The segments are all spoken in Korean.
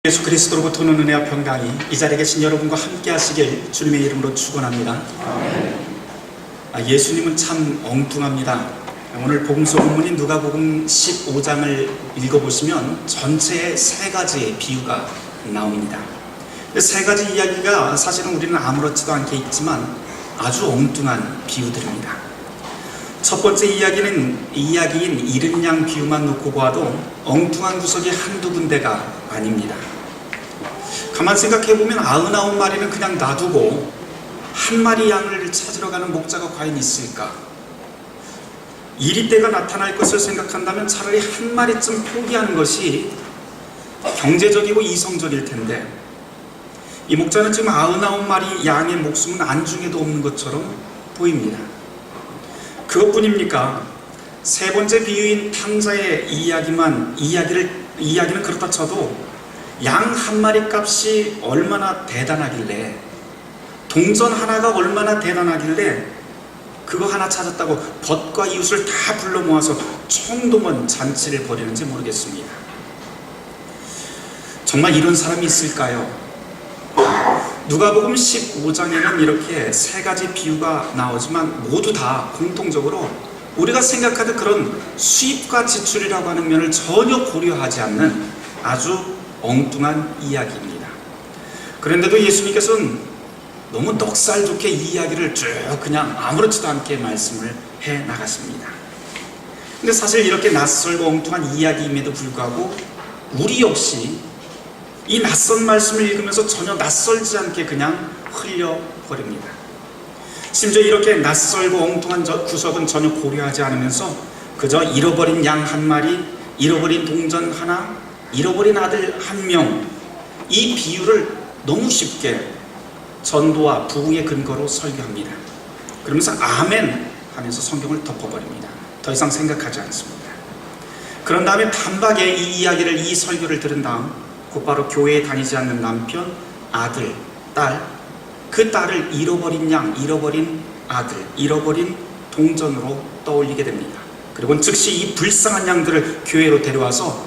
예수 그리스도로부터 오는 은혜와 평강이 이 자리에 계신 여러분과 함께 하시길 주님의 이름으로 축원합니다. 예수님은 참 엉뚱합니다. 오늘 복음서 본문인 누가복음 15장을 읽어보시면 전체에 세 가지의 비유가 나옵니다. 세 가지 이야기가 사실은 우리는 아무렇지도 않게 있지만 아주 엉뚱한 비유들입니다. 첫 번째 이야기인 잃은 양 비유만 놓고 봐도 엉뚱한 구석이 한두 군데가 아닙니다. 가만 생각해보면 99마리는 그냥 놔두고 한 마리 양을 찾으러 가는 목자가 과연 있을까? 이리 때가 나타날 것을 생각한다면 차라리 한 마리쯤 포기하는 것이 경제적이고 이성적일 텐데, 이 목자는 지금 99마리 양의 목숨은 안중에도 없는 것처럼 보입니다. 그것뿐입니까? 세 번째 비유인 탕자의 이야기는 그렇다 쳐도 양 한 마리 값이 얼마나 대단하길래, 동전 하나가 얼마나 대단하길래 그거 하나 찾았다고 벗과 이웃을 다 불러 모아서 총동원 잔치를 벌이는지 모르겠습니다. 정말 이런 사람이 있을까요? 누가복음 15장에는 이렇게 세 가지 비유가 나오지만 모두 다 공통적으로 우리가 생각하는 그런 수입과 지출이라고 하는 면을 전혀 고려하지 않는 아주 엉뚱한 이야기입니다. 그런데도 예수님께서는 너무 넉살 좋게 이 이야기를 쭉 그냥 아무렇지도 않게 말씀을 해 나갔습니다. 근데 사실 이렇게 낯설고 엉뚱한 이야기임에도 불구하고 우리 역시 이 낯선 말씀을 읽으면서 전혀 낯설지 않게 그냥 흘려버립니다. 심지어 이렇게 낯설고 엉뚱한 구석은 전혀 고려하지 않으면서 그저 잃어버린 양 한 마리, 잃어버린 동전 하나, 잃어버린 아들 한 명, 이 비유를 너무 쉽게 전도와 부흥의 근거로 설교합니다. 그러면서 아멘 하면서 성경을 덮어버립니다. 더 이상 생각하지 않습니다. 그런 다음에 단박에 이 설교를 들은 다음 곧바로 교회에 다니지 않는 남편, 아들, 딸, 그 딸을 잃어버린 양, 잃어버린 아들, 잃어버린 동전으로 떠올리게 됩니다. 그리고 즉시 이 불쌍한 양들을 교회로 데려와서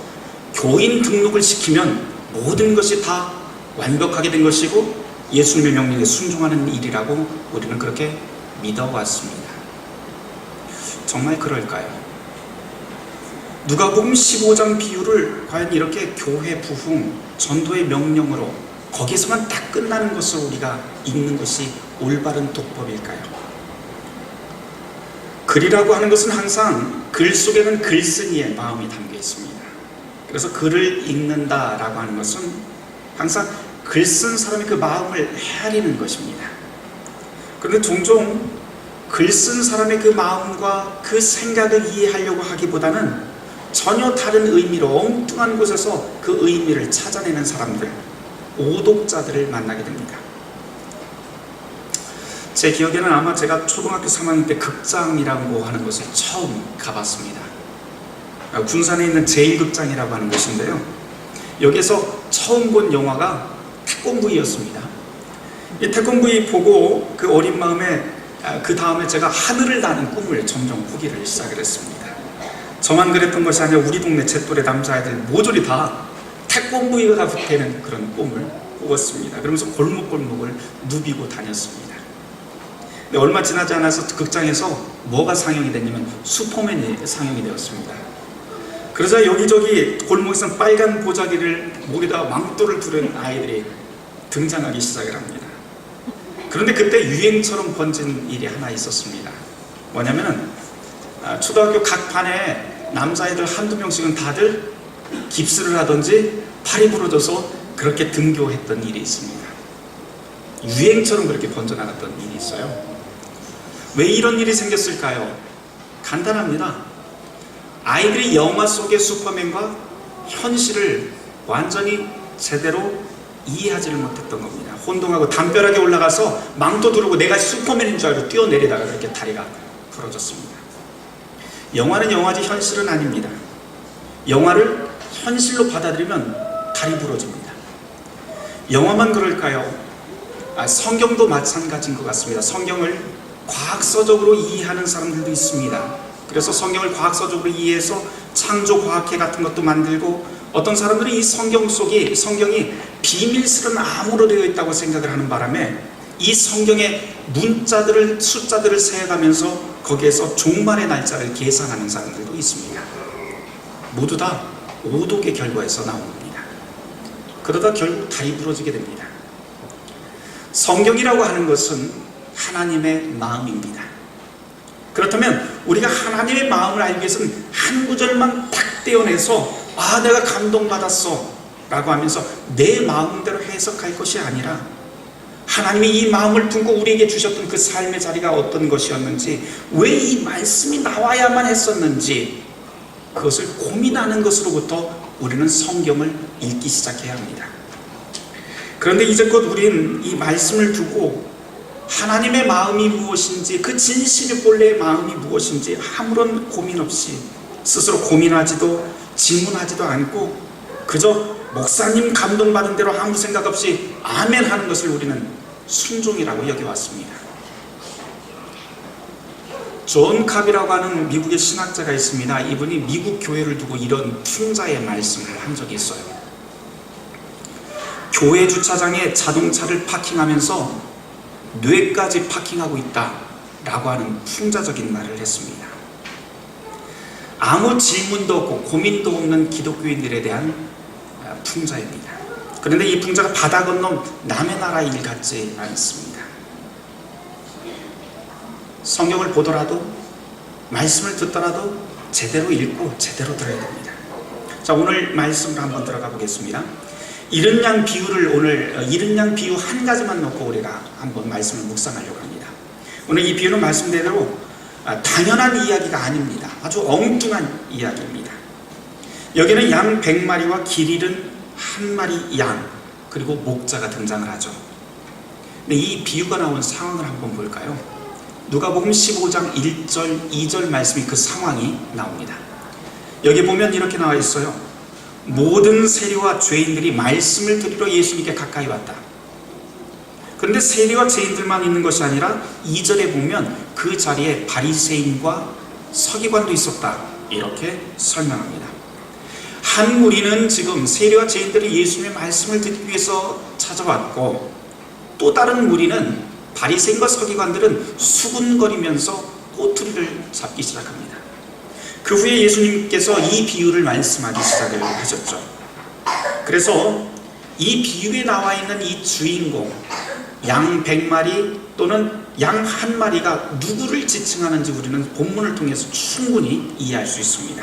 교인 등록을 시키면 모든 것이 다 완벽하게 된 것이고 예수님의 명령에 순종하는 일이라고 우리는 그렇게 믿어왔습니다. 정말 그럴까요? 누가복음 15장 비유를 과연 이렇게 교회 부흥, 전도의 명령으로 거기서만 딱 끝나는 것을 우리가 읽는 것이 올바른 독법일까요? 글이라고 하는 것은 항상 글 속에는 글쓴이의 마음이 담겨 있습니다. 그래서 글을 읽는다라고 하는 것은 항상 글 쓴 사람이 그 마음을 헤아리는 것입니다. 그런데 종종 글 쓴 사람의 그 마음과 그 생각을 이해하려고 하기보다는 전혀 다른 의미로 엉뚱한 곳에서 그 의미를 찾아내는 사람들, 오독자들을 만나게 됩니다. 제 기억에는 아마 제가 초등학교 3학년 때 극장이라고 하는 곳을 처음 가봤습니다. 군산에 있는 제1극장이라고 하는 곳인데요, 여기서 처음 본 영화가 태권브이였습니다. 이 태권브이 보고 그 어린 마음에 그 다음에 제가 하늘을 나는 꿈을 점점 꾸기를 시작을 했습니다. 저만 그랬던 것이 아니라 우리 동네 제 또래 남자애들 모조리 다 태권브이가 되는 그런 꿈을 꾸었습니다. 그러면서 골목골목을 누비고 다녔습니다. 근데 얼마 지나지 않아서 극장에서 뭐가 상영이 됐냐면 슈퍼맨이 상영이 되었습니다. 그러자 여기저기 골목에서 빨간 보자기를 목에다 망토를 두른 아이들이 등장하기 시작을 합니다. 그런데 그때 유행처럼 번진 일이 하나 있었습니다. 뭐냐면은 초등학교 각 반에 남자애들 한두 명씩은 다들 깁스를 하든지 팔이 부러져서 그렇게 등교했던 일이 있습니다. 유행처럼 그렇게 번져나갔던 일이 있어요. 왜 이런 일이 생겼을까요? 간단합니다. 아이들이 영화 속의 슈퍼맨과 현실을 완전히 제대로 이해하지를 못했던 겁니다. 혼동하고 담벼락에 올라가서 망토 두르고 내가 슈퍼맨인 줄 알고 뛰어내리다가 그렇게 다리가 부러졌습니다. 영화는 영화지 현실은 아닙니다. 영화를 현실로 받아들이면 다리 부러집니다. 영화만 그럴까요? 성경도 마찬가지인 것 같습니다. 성경을 과학서적으로 이해하는 사람들도 있습니다. 그래서 성경을 과학서적으로 이해해서 창조과학회 같은 것도 만들고 어떤 사람들은 이 성경이 비밀스런 암호로 되어 있다고 생각을 하는 바람에 이 성경의 문자들을, 숫자들을 세어가면서 거기에서 종말의 날짜를 계산하는 사람들도 있습니다. 모두 다 오독의 결과에서 나온 겁니다. 그러다 결국 다리 부러지게 됩니다. 성경이라고 하는 것은 하나님의 마음입니다. 그렇다면 우리가 하나님의 마음을 알기 위해서는 한 구절만 딱 떼어내서 내가 감동받았어 라고 하면서 내 마음대로 해석할 것이 아니라 하나님이 이 마음을 품고 우리에게 주셨던 그 삶의 자리가 어떤 것이었는지, 왜 이 말씀이 나와야만 했었는지, 그것을 고민하는 것으로부터 우리는 성경을 읽기 시작해야 합니다. 그런데 이제껏 우리는 이 말씀을 두고 하나님의 마음이 무엇인지, 그 진실의 본래의 마음이 무엇인지 아무런 고민 없이 스스로 고민하지도 질문하지도 않고 그저 목사님 감동받은 대로 아무 생각 없이 아멘 하는 것을 우리는 순종이라고 여겨왔습니다. 존 캅이라고 하는 미국의 신학자가 있습니다. 이분이 미국 교회를 두고 이런 풍자의 말씀을 한 적이 있어요. 교회 주차장에 자동차를 파킹하면서 뇌까지 파킹하고 있다 라고 하는 풍자적인 말을 했습니다. 아무 질문도 없고 고민도 없는 기독교인들에 대한 풍자입니다. 그런데 이 풍자가 바다 건너 남의 나라 일 같지 않습니다. 성경을 보더라도 말씀을 듣더라도 제대로 읽고 제대로 들어야 됩니다. 자, 오늘 말씀으로 한번 들어가 보겠습니다. 이른 양 비유 한 가지만 놓고 우리가 한번 말씀을 묵상하려고 합니다. 오늘 이 비유는 말씀대로 당연한 이야기가 아닙니다. 아주 엉뚱한 이야기입니다. 여기는 양 100마리와 길 잃은 한 마리 양, 그리고 목자가 등장을 하죠. 근데 이 비유가 나온 상황을 한번 볼까요? 누가복음 15장 1절 2절 말씀이 그 상황이 나옵니다. 여기 보면 이렇게 나와 있어요. 모든 세리와 죄인들이 말씀을 들으러 예수님께 가까이 왔다. 그런데 세리와 죄인들만 있는 것이 아니라 2절에 보면 그 자리에 바리새인과 서기관도 있었다, 이렇게 설명합니다. 한 무리는 지금 세리와 죄인들이 예수님의 말씀을 듣기 위해서 찾아왔고, 또 다른 무리는 바리새인과 서기관들은 수군거리면서 꼬투리를 잡기 시작합니다. 그 후에 예수님께서 이 비유를 말씀하기 시작을 하셨죠. 그래서 이 비유에 나와 있는 이 주인공, 양 100마리 또는 양 한 마리가 누구를 지칭하는지 우리는 본문을 통해서 충분히 이해할 수 있습니다.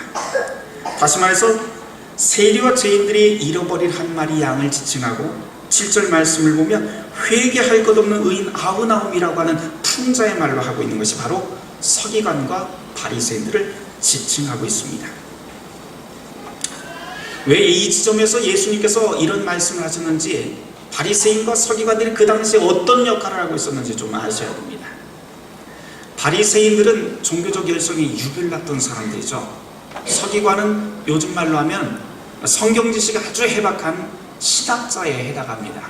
다시 말해서 세리와 죄인들이 잃어버린 한 마리 양을 지칭하고, 7절 말씀을 보면 회개할 것 없는 의인 99이라고 하는 풍자의 말로 하고 있는 것이 바로 서기관과 바리새인들을 지칭하고 있습니다. 왜 이 지점에서 예수님께서 이런 말씀을 하셨는지, 바리새인과 서기관들이 그 당시에 어떤 역할을 하고 있었는지 좀 아셔야 됩니다. 바리새인들은 종교적 열성이 유별났던 사람들이죠. 서기관은 요즘 말로 하면 성경 지식이 아주 해박한 신학자에 해당합니다.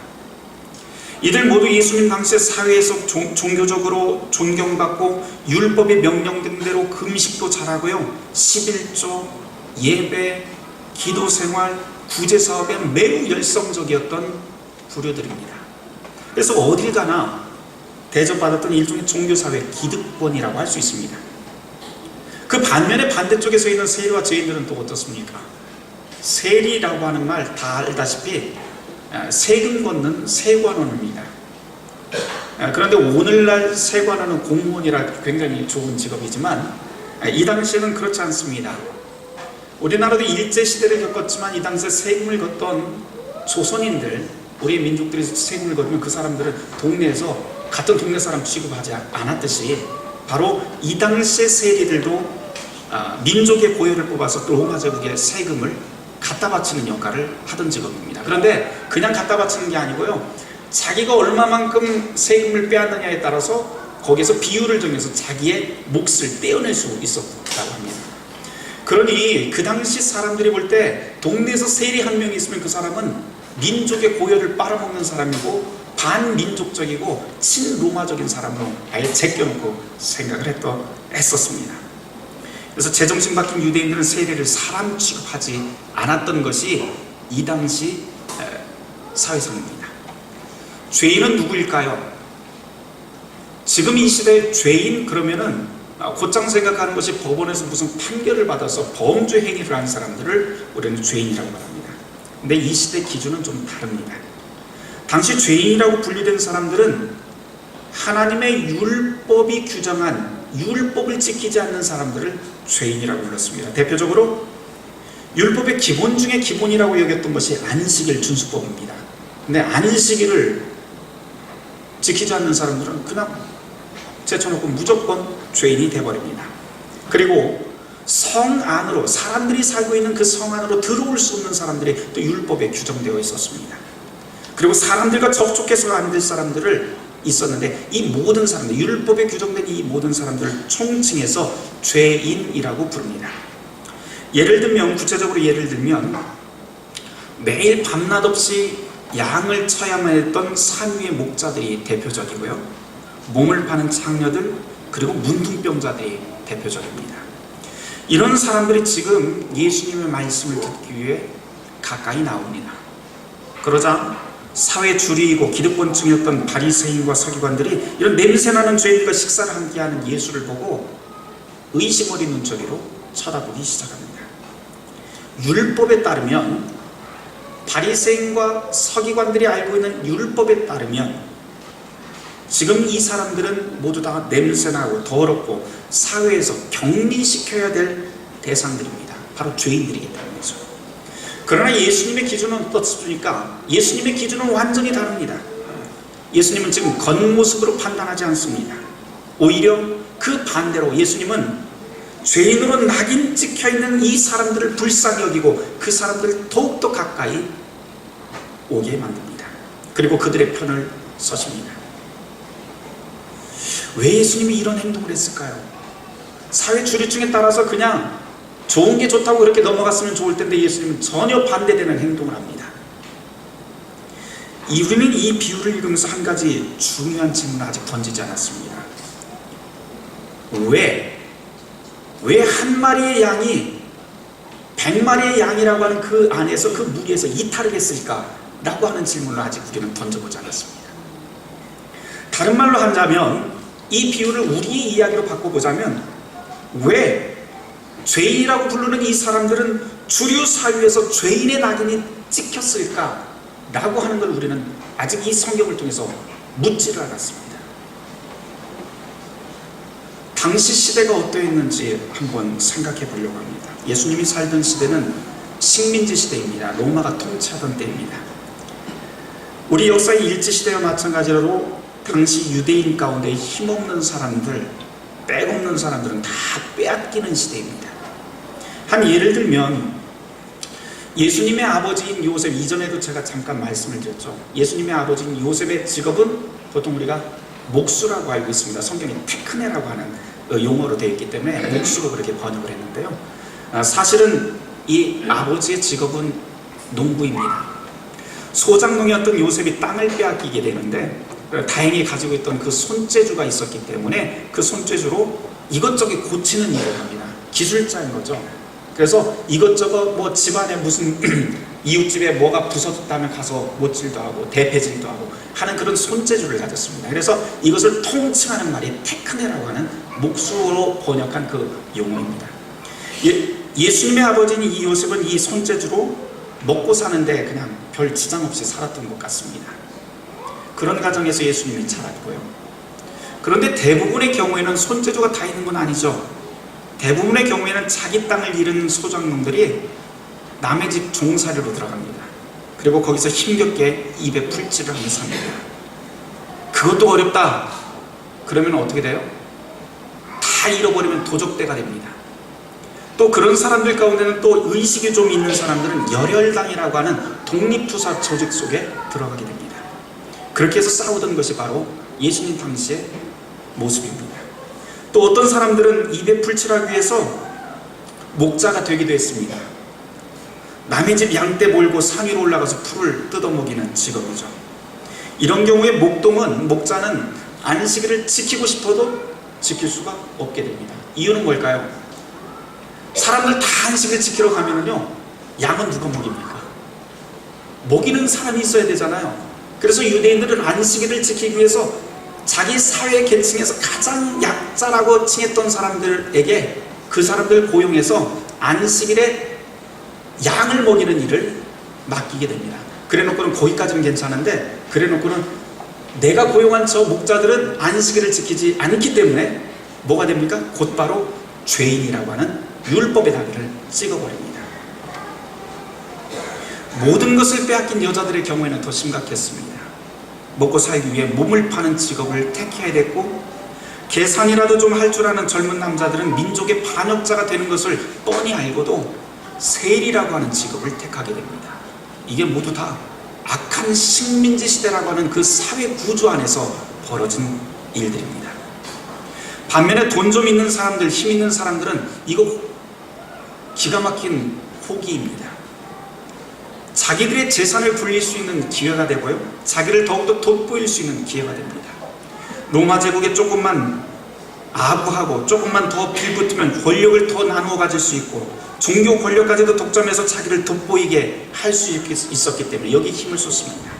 이들 모두 예수님 당시의 사회에서 종교적으로 존경받고 율법의 명령된 대로 금식도 잘하고요, 11조, 예배, 기도생활, 구제사업에 매우 열성적이었던 부류들입니다. 그래서 어딜 가나 대접받았던 일종의 종교사회 기득권이라고 할 수 있습니다. 그 반면에 반대쪽에 서 있는 세리와 죄인들은 또 어떻습니까? 세리라고 하는 말 다 알다시피 세금 걷는 세관원입니다. 그런데 오늘날 세관원은 공무원이라 굉장히 좋은 직업이지만 이 당시에는 그렇지 않습니다. 우리나라도 일제시대를 겪었지만 이 당시에 세금을 걷던 조선인들, 우리 민족들이 세금을 걷으면 그 사람들은 동네에서 같은 동네 사람 취급하지 않았듯이, 바로 이 당시의 세리들도 민족의 고유를 뽑아서 로마 제국의 세금을 갖다 바치는 역할을 하던 직업입니다. 그런데 그냥 갖다 바치는 게 아니고요, 자기가 얼마만큼 세금을 빼앗느냐에 따라서 거기에서 비율을 정해서 자기의 몫을 떼어낼 수 있었다고 합니다. 그러니 그 당시 사람들이 볼 때 동네에서 세리 한 명이 있으면 그 사람은 민족의 고열을 빨아먹는 사람이고 반민족적이고 친로마적인 사람으로 아예 제껴놓고 생각을 했었습니다. 그래서 제정신 박힌 유대인들은 세례를 사람 취급하지 않았던 것이 이 당시 사회상입니다. 죄인은 누구일까요? 지금 이 시대의 죄인 그러면은 곧장 생각하는 것이 법원에서 무슨 판결을 받아서 범죄 행위를 한 사람들을 우리는 죄인이라고 말합니다. 근데 이 시대 기준은 좀 다릅니다. 당시 죄인이라고 분류된 사람들은 하나님의 율법이 규정한 율법을 지키지 않는 사람들을 죄인이라고 불렀습니다. 대표적으로 율법의 기본 중에 기본이라고 여겼던 것이 안식일 준수법입니다. 근데 안식일을 지키지 않는 사람들은 그냥 제쳐놓고 무조건 죄인이 되어버립니다. 그리고 성 안으로, 사람들이 살고 있는 그 성 안으로 들어올 수 없는 사람들이 또 율법에 규정되어 있었습니다. 그리고 사람들과 접촉해서 안 될 사람들을 있었는데, 이 모든 사람들, 율법에 규정된 이 모든 사람들을 총칭해서 죄인이라고 부릅니다. 구체적으로 예를 들면 매일 밤낮 없이 양을 쳐야만 했던 산 위의 목자들이 대표적이고요, 몸을 파는 창녀들, 그리고 문둥병자들이 대표적입니다. 이런 사람들이 지금 예수님의 말씀을 듣기 위해 가까이 나옵니다. 그러자 사회 주리이고 기득권층이었던 바리새인과 서기관들이 이런 냄새나는 죄인들과 식사를 함께하는 예수를 보고 의심 어린 눈초리로 쳐다보기 시작합니다. 율법에 따르면, 바리새인과 서기관들이 알고 있는 율법에 따르면 지금 이 사람들은 모두 다 냄새나고 더럽고 사회에서 격리시켜야 될 대상들입니다. 바로 죄인들이기 때문이죠. 그러나 예수님의 기준은 어떻습니까? 예수님의 기준은 완전히 다릅니다. 예수님은 지금 겉모습으로 판단하지 않습니다. 오히려 그 반대로 예수님은 죄인으로 낙인 찍혀있는 이 사람들을 불쌍히 여기고 그 사람들을 더욱더 가까이 오게 만듭니다. 그리고 그들의 편을 서십니다. 왜 예수님이 이런 행동을 했을까요? 사회 주류층에 따라서 그냥 좋은 게 좋다고 그렇게 넘어갔으면 좋을 텐데 예수님은 전혀 반대되는 행동을 합니다. 우리는 이 비유를 읽으면서 한 가지 중요한 질문을 아직 던지지 않았습니다. 왜 한 마리의 양이 100마리의 양이라고 하는 그 안에서, 그 무리에서 이탈을 했을까? 라고 하는 질문을 아직 우리는 던져보지 않았습니다. 다른 말로 하자면, 이 비유를 우리의 이야기로 바꿔보자면, 왜 죄인이라고 부르는 이 사람들은 주류 사회에서 죄인의 낙인이 찍혔을까? 라고 하는 걸 우리는 아직 이 성경을 통해서 묻지를 않았습니다. 당시 시대가 어떠했는지 한번 생각해 보려고 합니다. 예수님이 살던 시대는 식민지 시대입니다. 로마가 통치하던 때입니다. 우리 역사의 일제시대와 마찬가지로 당시 유대인 가운데 힘없는 사람들, 백없는 사람들은 다 빼앗기는 시대입니다. 한 예를 들면 예수님의 아버지인 요셉, 이전에도 제가 잠깐 말씀을 드렸죠. 예수님의 아버지인 요셉의 직업은 보통 우리가 목수라고 알고 있습니다. 성경에 테크네라고 하는 용어로 되어 있기 때문에 목수로 그렇게 번역을 했는데요, 사실은 이 아버지의 직업은 농부입니다. 소작농이었던 요셉이 땅을 빼앗기게 되는데, 다행히 가지고 있던 그 손재주가 있었기 때문에 그 손재주로 이것저것 고치는 일을 합니다. 기술자인 거죠. 그래서 이것저것 뭐 집안에 무슨 이웃집에 뭐가 부서졌다면 가서 못질도 하고 대패질도 하고 하는 그런 손재주를 가졌습니다. 그래서 이것을 통칭하는 말이 테크네라고 하는 목수로 번역한 그 용어입니다. 예수님의 아버지인 이 요셉은 이 손재주로 먹고 사는데 그냥 별 지장 없이 살았던 것 같습니다. 그런 가정에서 예수님이 자랐고요. 그런데 대부분의 경우에는 손재주가 다 있는 건 아니죠. 대부분의 경우에는 자기 땅을 잃은 소작농들이 남의 집 종살이로 들어갑니다. 그리고 거기서 힘겹게 입에 풀칠을 하며 삽니다. 그것도 어렵다. 그러면 어떻게 돼요? 다 잃어버리면 도적대가 됩니다. 또 그런 사람들 가운데는 또 의식이 좀 있는 사람들은 열혈당이라고 하는 독립투사 조직 속에 들어가게 됩니다. 그렇게 해서 싸우던 것이 바로 예수님 당시의 모습입니다. 또 어떤 사람들은 입에 풀칠하기 위해서 목자가 되기도 했습니다. 남의 집 양떼 몰고 산 위로 올라가서 풀을 뜯어먹이는 직업이죠. 이런 경우에 목자는 안식일을 지키고 싶어도 지킬 수가 없게 됩니다. 이유는 뭘까요? 사람들 다 안식을 지키러 가면은요, 양은 누가 먹입니까? 먹이는 사람이 있어야 되잖아요. 그래서 유대인들은 안식일을 지키기 위해서 자기 사회 계층에서 가장 약자라고 칭했던 사람들에게 그 사람들 고용해서 안식일에 양을 먹이는 일을 맡기게 됩니다. 그래놓고는 거기까지는 괜찮은데, 그래놓고는 내가 고용한 저 목자들은 안식일을 지키지 않기 때문에 뭐가 됩니까? 곧바로 죄인이라고 하는 율법의 다리를 찍어버립니다. 모든 것을 빼앗긴 여자들의 경우에는 더 심각했습니다. 먹고 살기 위해 몸을 파는 직업을 택해야 됐고, 계산이라도 좀 할 줄 아는 젊은 남자들은 민족의 반역자가 되는 것을 뻔히 알고도 세일이라고 하는 직업을 택하게 됩니다. 이게 모두 다 악한 식민지 시대라고 하는 그 사회 구조 안에서 벌어진 일들입니다. 반면에 돈 좀 있는 사람들, 힘 있는 사람들은 이거 기가 막힌 호기입니다. 자기들의 재산을 불릴 수 있는 기회가 되고요, 자기를 더욱더 돋보일 수 있는 기회가 됩니다. 로마 제국에 조금만 아부하고 조금만 더 빌붙으면 권력을 더 나누어 가질 수 있고, 종교 권력까지도 독점해서 자기를 돋보이게 할 수 있었기 때문에 여기 힘을 쏟습니다.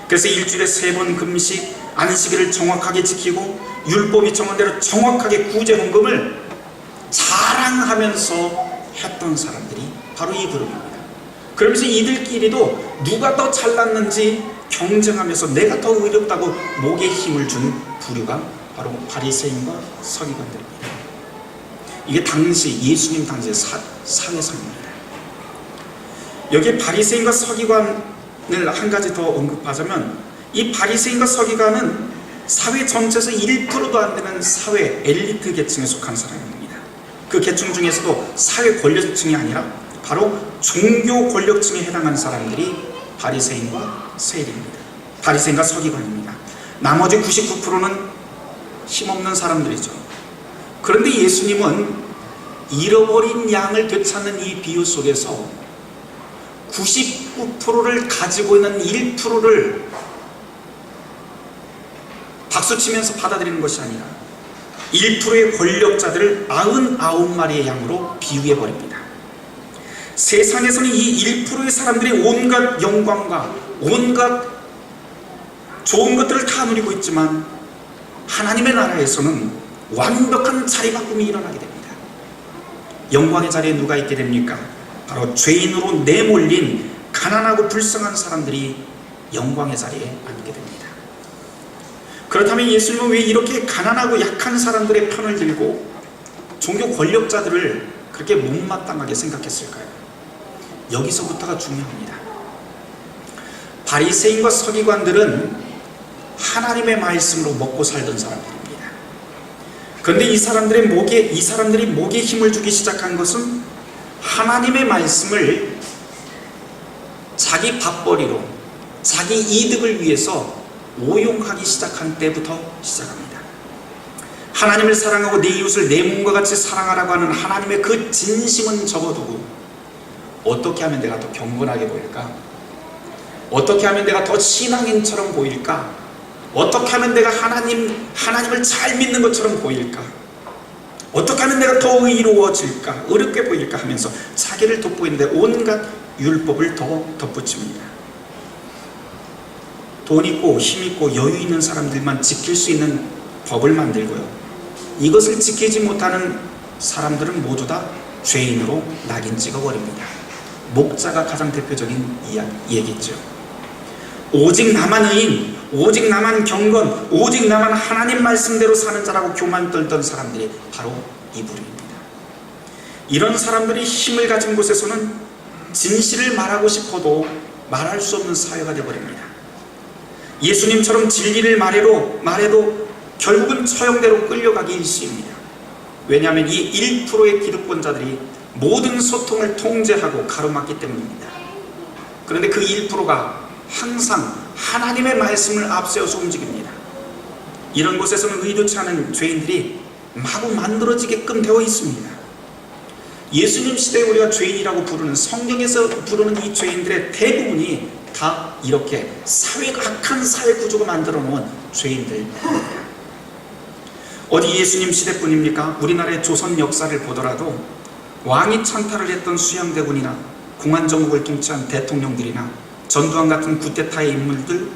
그래서 일주일에 3번 금식, 안식일을 정확하게 지키고 율법이 정한 대로 정확하게 구제헌금을 자랑하면서 했던 사람들이 바로 이 그룹입니다. 그러면서 이들끼리도 누가 더 잘났는지 경쟁하면서 내가 더 의롭다고 목에 힘을 준 부류가 바로 바리새인과 서기관들입니다. 이게 당시 예수님 당시의 사회상입니다. 여기에 바리새인과 서기관을 한 가지 더 언급하자면, 이 바리새인과 서기관은 사회 전체에서 1%도 안 되는 사회 엘리트 계층에 속한 사람입니다. 그 계층 중에서도 사회 권력층이 아니라 바로 종교 권력층에 해당하는 사람들이 바리새인과 세일입니다. 바리새인과 서기관입니다. 나머지 99%는 힘없는 사람들이죠. 그런데 예수님은 잃어버린 양을 되찾는 이 비유 속에서 99%를 가지고 있는 1%를 박수치면서 받아들이는 것이 아니라 1%의 권력자들을 99마리의 양으로 비유해버립니다. 세상에서는 이 1%의 사람들이 온갖 영광과 온갖 좋은 것들을 다 누리고 있지만, 하나님의 나라에서는 완벽한 자리바꿈이 일어나게 됩니다. 영광의 자리에 누가 있게 됩니까? 바로 죄인으로 내몰린 가난하고 불쌍한 사람들이 영광의 자리에 앉게 됩니다. 그렇다면 예수님은 왜 이렇게 가난하고 약한 사람들의 편을 들고 종교 권력자들을 그렇게 못마땅하게 생각했을까요? 여기서부터가 중요합니다. 바리새인과 서기관들은 하나님의 말씀으로 먹고 살던 사람들입니다. 그런데 이 사람들이 목에 힘을 주기 시작한 것은 하나님의 말씀을 자기 밥벌이로, 자기 이득을 위해서 오용하기 시작한 때부터 시작합니다. 하나님을 사랑하고 내 이웃을 내 몸과 같이 사랑하라고 하는 하나님의 그 진심은 접어두고, 어떻게 하면 내가 더 경건하게 보일까? 어떻게 하면 내가 더 신앙인처럼 보일까? 어떻게 하면 내가 하나님을 잘 믿는 것처럼 보일까? 어떻게 하면 내가 더 의로워질까? 의롭게 보일까? 하면서 자기를 돋보이는데 온갖 율법을 더 덧붙입니다. 돈 있고 힘 있고 여유 있는 사람들만 지킬 수 있는 법을 만들고요, 이것을 지키지 못하는 사람들은 모두 다 죄인으로 낙인 찍어버립니다. 목자가 가장 대표적인 얘기죠. 오직 나만 의인, 오직 나만 경건, 오직 나만 하나님 말씀대로 사는 자라고 교만 떨던 사람들이 바로 이 부류입니다. 이런 사람들이 힘을 가진 곳에서는 진실을 말하고 싶어도 말할 수 없는 사회가 되어버립니다. 예수님처럼 진리를 말해도 결국은 처형대로 끌려가기 일쑤입니다. 왜냐하면 이 1%의 기득권자들이 모든 소통을 통제하고 가로막기 때문입니다. 그런데 그 1%가 항상 하나님의 말씀을 앞세워서 움직입니다. 이런 곳에서는 의도치 않은 죄인들이 마구 만들어지게끔 되어 있습니다. 예수님 시대에 우리가 죄인이라고 부르는, 성경에서 부르는 이 죄인들의 대부분이 다 이렇게 악한 사회 구조가 만들어 놓은 죄인들입니다. 어디 예수님 시대뿐입니까? 우리나라의 조선 역사를 보더라도 왕이 찬탈을 했던 수양대군이나 공안정국을 통치한 대통령들이나 전두환 같은 쿠데타의 인물들,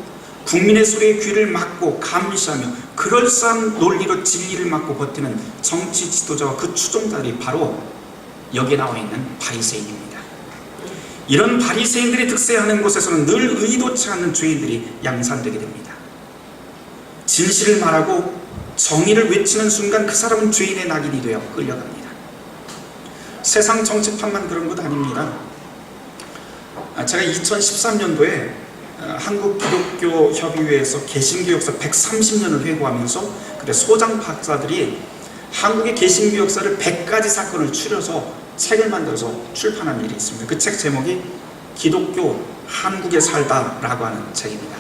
국민의 소리에 귀를 막고 감시하며 그럴싸한 논리로 진리를 막고 버티는 정치 지도자와 그 추종자들이 바로 여기에 나와 있는 바리새인입니다. 이런 바리새인들이 득세하는 곳에서는 늘 의도치 않는 죄인들이 양산되게 됩니다. 진실을 말하고 정의를 외치는 순간 그 사람은 죄인의 낙인이 되어 끌려갑니다. 세상 정치판만 그런 것 아닙니다. 제가 2013년도에 한국기독교협의회에서 개신교 역사 130년을 회고하면서 그때 소장 박사들이 한국의 개신교 역사를 100가지 사건을 추려서 책을 만들어서 출판한 일이 있습니다. 그 책 제목이 기독교 한국에 살다 라고 하는 책입니다.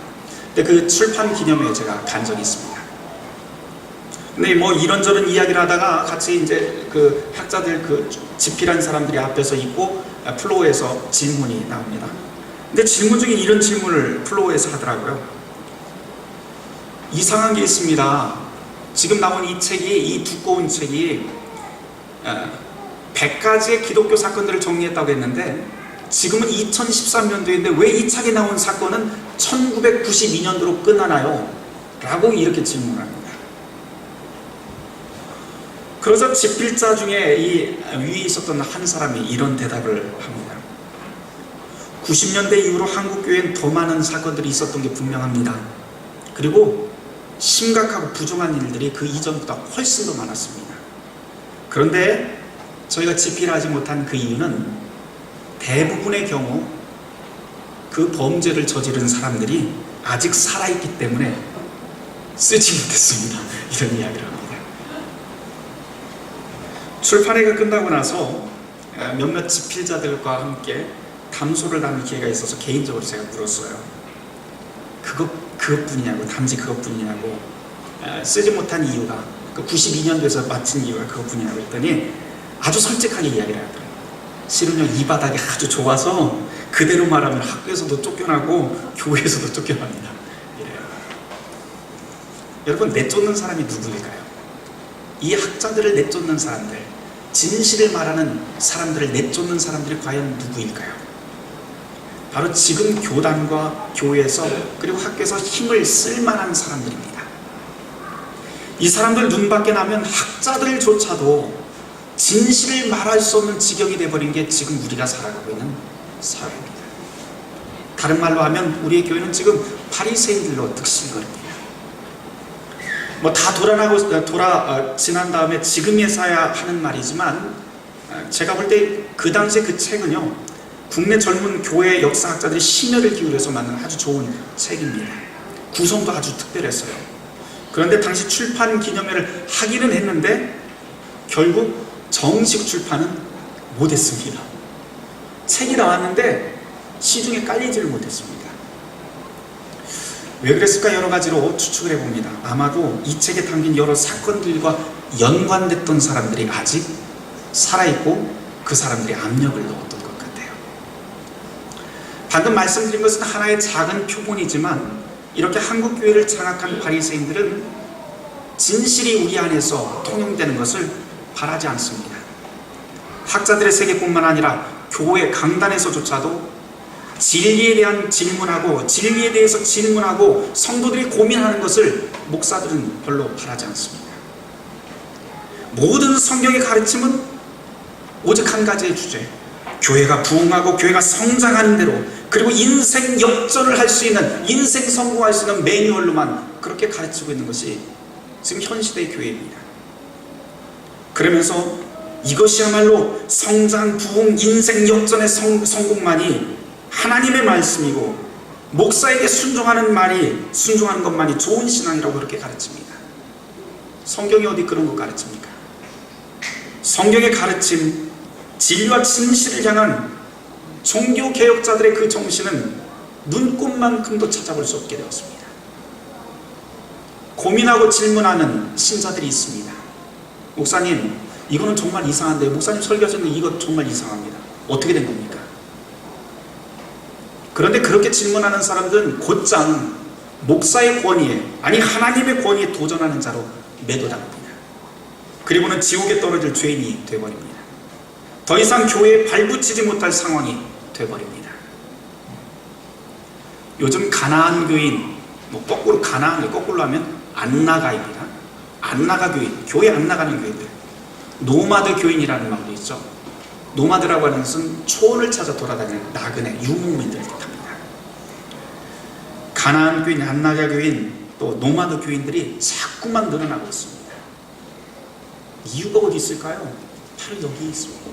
근데 그 출판 기념회에 제가 간 적이 있습니다. 근데 뭐 이런저런 이야기를 하다가 같이 이제 그 학자들 그 집필한 사람들이 앞에서 있고 플로어에서 질문이 나옵니다. 근데 질문 중에 이런 질문을 플로어에서 하더라고요. 이상한 게 있습니다. 지금 나온 이 책이, 이 두꺼운 책이 100가지의 기독교 사건들을 정리했다고 했는데 지금은 2013년도인데 왜 이 책에 나온 사건은 1992년도로 끝나나요? 라고 이렇게 질문합니다. 그러자 집필자 중에 이 위에 있었던 한 사람이 이런 대답을 합니다. 90년대 이후로 한국교회엔 더 많은 사건들이 있었던 게 분명합니다. 그리고 심각하고 부정한 일들이 그 이전보다 훨씬 더 많았습니다. 그런데 저희가 집필하지 못한 그 이유는 대부분의 경우 그 범죄를 저지른 사람들이 아직 살아있기 때문에 쓰지 못했습니다. 이런 이야기를 합니다. 출판회가 끝나고 나서 몇몇 집필자들과 함께 담소를 나눌 기회가 있어서 개인적으로 제가 물었어요. 그것뿐이냐고, 단지 그것뿐이냐고, 쓰지 못한 이유가, 그 92년도에서 마친 이유가 그것뿐이냐고 했더니 아주 솔직하게 이야기를 하더라고요. 실은요, 이 바닥이 아주 좋아서 그대로 말하면 학교에서도 쫓겨나고 교회에서도 쫓겨납니다. 이래요. 여러분, 내쫓는 사람이 누구일까요? 이 학자들을 내쫓는 사람들, 진실을 말하는 사람들을 내쫓는 사람들이 과연 누구일까요? 바로 지금 교단과 교회에서 그리고 학교에서 힘을 쓸 만한 사람들입니다. 이 사람들 눈밖에 나면 학자들조차도 진실을 말할 수 없는 지경이 되어버린 게 지금 우리가 살아가고 있는 사회입니다. 다른 말로 하면 우리의 교회는 지금 바리새인들로 득실거립니다. 뭐 다 지난 다음에 지금에서야 하는 말이지만 제가 볼 때 그 당시에 그 책은요, 국내 젊은 교회 역사학자들이 심혈을 기울여서 만든 아주 좋은 책입니다. 구성도 아주 특별했어요. 그런데 당시 출판 기념회를 하기는 했는데 결국 정식 출판은 못했습니다. 책이 나왔는데 시중에 깔리지를 못했습니다. 왜 그랬을까 여러 가지로 추측을 해봅니다. 아마도 이 책에 담긴 여러 사건들과 연관됐던 사람들이 아직 살아있고 그 사람들이 압력을 넣었던 것 같아요. 방금 말씀드린 것은 하나의 작은 표본이지만 이렇게 한국교회를 장악한 바리새인들은 진실이 우리 안에서 통용되는 것을 바라지 않습니다. 학자들의 세계뿐만 아니라 교회 강단에서조차도 진리에 대한 질문하고 진리에 대해서 질문하고 성도들이 고민하는 것을 목사들은 별로 바라지 않습니다. 모든 성경의 가르침은 오직 한 가지의 주제, 교회가 부흥하고 교회가 성장하는 대로 그리고 인생 역전을 할 수 있는, 인생 성공할 수 있는 매뉴얼로만 그렇게 가르치고 있는 것이 지금 현 시대의 교회입니다. 그러면서 이것이야말로 성장, 부흥, 인생 역전의 성공만이 하나님의 말씀이고 목사에게 순종하는 것만이 좋은 신앙이라고 그렇게 가르칩니다. 성경이 어디 그런 거 가르칩니까? 성경의 가르침, 진리와 진실을 향한 종교개혁자들의 그 정신은 눈꽃만큼도 찾아볼 수 없게 되었습니다. 고민하고 질문하는 신자들이 있습니다. 목사님, 이거는 정말 이상한데, 목사님 설교하셨는데 이거 정말 이상합니다. 어떻게 된 겁니까? 그런데 그렇게 질문하는 사람들은 곧장 목사의 권위에, 아니 하나님의 권위에 도전하는 자로 매도당합니다. 그리고는 지옥에 떨어질 죄인이 되어버립니다. 더 이상 교회에 발붙이지 못할 상황이 되어버립니다. 요즘 가나안 교인, 거꾸로 가나안을 거꾸로 하면 안나가입니다. 안나가 교인, 교회 안 나가는 교인들, 노마드 교인이라는 말도 있죠. 노마드라고 하는 것은 초원을 찾아 돌아다니는 나그네, 유목민들을 뜻합니다. 가나안 교인, 안나가 교인, 또 노마드 교인들이 자꾸만 늘어나고 있습니다. 이유가 어디 있을까요? 바로 여기 있습니다.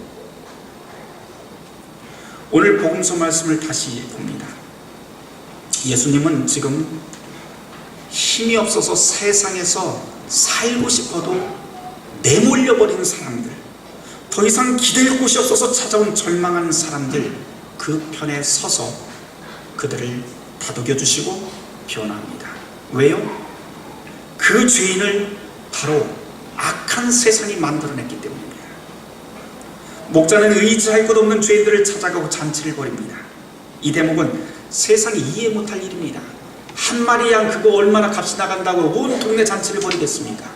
오늘 복음서 말씀을 다시 봅니다. 예수님은 지금 힘이 없어서 세상에서 살고 싶어도 내몰려버리는 사람들, 더 이상 기댈 곳이 없어서 찾아온 절망하는 사람들, 그 편에 서서 그들을 다독여 주시고 변화합니다. 왜요? 그 죄인을 바로 악한 세상이 만들어냈기 때문입니다. 목자는 의지할 것 없는 죄인들을 찾아가고 잔치를 벌입니다. 이 대목은 세상이 이해 못할 일입니다. 한 마리 양 그거 얼마나 값이 나간다고 온 동네 잔치를 벌이겠습니까?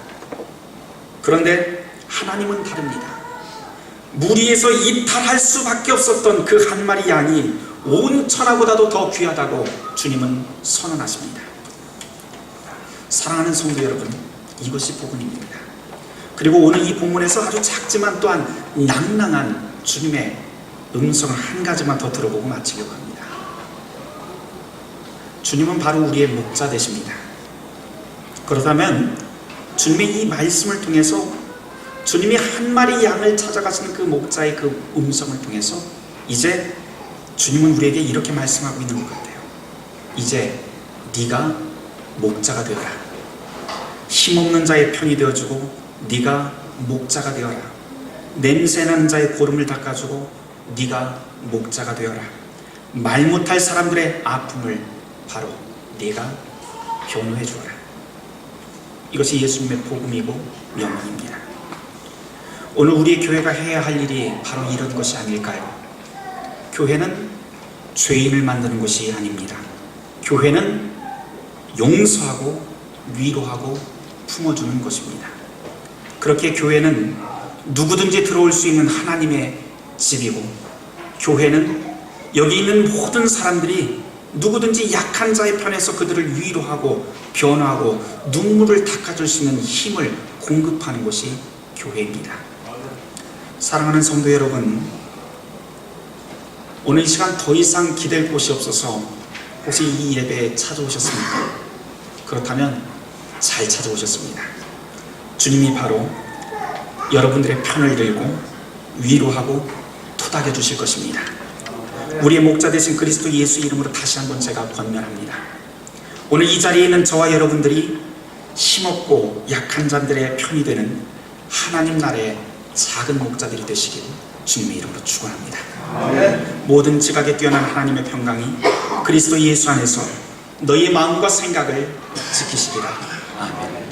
그런데 하나님은 다릅니다. 무리에서 이탈할 수밖에 없었던 그 한 마리 양이 온 천하보다도 더 귀하다고 주님은 선언하십니다. 사랑하는 성도 여러분, 이것이 복음입니다. 그리고 오늘 이 본문에서 아주 작지만 또한 낭낭한 주님의 음성을 한 가지만 더 들어보고 마치려고 합니다. 주님은 바로 우리의 목자 되십니다. 그렇다면 주님의 이 말씀을 통해서 주님이 한 마리 양을 찾아가시는 그 목자의 그 음성을 통해서 이제 주님은 우리에게 이렇게 말씀하고 있는 것 같아요. 이제 네가 목자가 되어라. 힘없는 자의 편이 되어주고 네가 목자가 되어라. 냄새나는 자의 고름을 닦아주고 네가 목자가 되어라. 말 못할 사람들의 아픔을 바로 네가 변호해 주어라. 이것이 예수님의 복음이고 명령입니다. 오늘 우리 교회가 해야 할 일이 바로 이런 것이 아닐까요? 교회는 죄인을 만드는 것이 아닙니다. 교회는 용서하고 위로하고 품어주는 것입니다. 그렇게 교회는 누구든지 들어올 수 있는 하나님의 집이고, 교회는 여기 있는 모든 사람들이 누구든지 약한 자의 편에서 그들을 위로하고 변화하고 눈물을 닦아줄 수 있는 힘을 공급하는 것이 교회입니다. 사랑하는 성도 여러분, 오늘 이 시간 더 이상 기댈 곳이 없어서 혹시 이 예배에 찾아오셨습니까? 그렇다면 잘 찾아오셨습니다. 주님이 바로 여러분들의 편을 들고 위로하고 토닥여 주실 것입니다. 우리의 목자 되신 그리스도 예수 이름으로 다시 한번 제가 권면합니다. 오늘 이 자리에 있는 저와 여러분들이 힘없고 약한 자들의 편이 되는 하나님 나라의 작은 목자들이 되시길 주님의 이름으로 축원합니다. 모든 지각에 뛰어난 하나님의 평강이 그리스도 예수 안에서 너희의 마음과 생각을 지키시리라. 아멘.